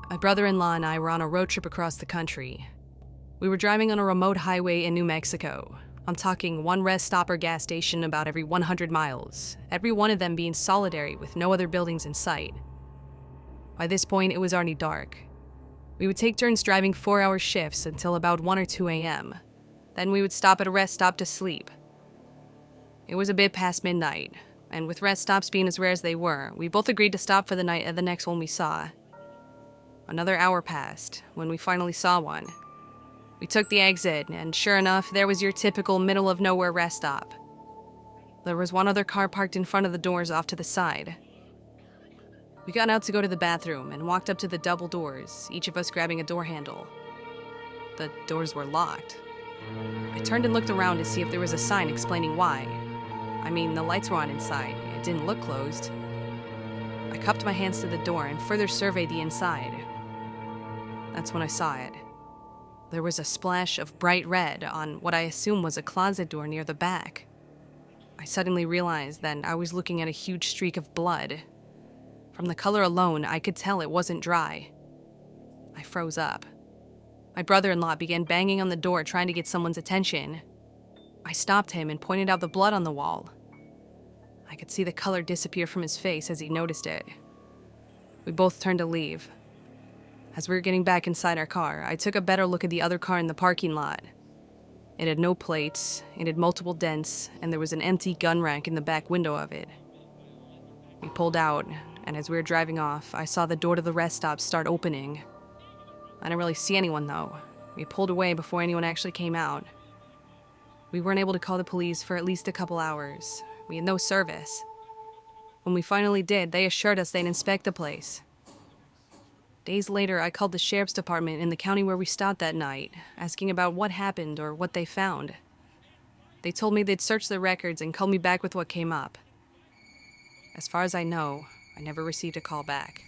My brother-in-law and I were on a road trip across the country. We were driving on a remote highway in New Mexico. I'm talking one rest stop or gas station about every 100 miles, every one of them being solitary with no other buildings in sight. By this point, it was already dark. We would take turns driving 4-hour shifts until about 1 or 2 a.m. Then we would stop at a rest stop to sleep. It was a bit past midnight, and with rest stops being as rare as they were, we both agreed to stop for the night at the next one we saw. Another hour passed when we finally saw one. We took the exit, and sure enough, there was your typical middle-of-nowhere rest stop. There was one other car parked in front of the doors off to the side. We got out to go to the bathroom and walked up to the double doors, each of us grabbing a door handle. The doors were locked. I turned and looked around to see if there was a sign explaining why. I mean, the lights were on inside. It didn't look closed. I cupped my hands to the door and further surveyed the inside. That's when I saw it. There was a splash of bright red on what I assume was a closet door near the back. I suddenly realized that I was looking at a huge streak of blood. From the color alone, I could tell it wasn't dry. I froze up. My brother-in-law began banging on the door trying to get someone's attention. I stopped him and pointed out the blood on the wall. I could see the color disappear from his face as he noticed it. We both turned to leave. As we were getting back inside our car, I took a better look at the other car in the parking lot. It had no plates, it had multiple dents, and there was an empty gun rack in the back window of it. We pulled out, and as we were driving off, I saw the door to the rest stop start opening. I didn't really see anyone, though. We pulled away before anyone actually came out. We weren't able to call the police for at least a couple hours. We had no service. When we finally did, they assured us they'd inspect the place. Days later, I called the sheriff's department in the county where we stopped that night, asking about what happened or what they found. They told me they'd search the records and call me back with what came up. As far as I know, I never received a call back.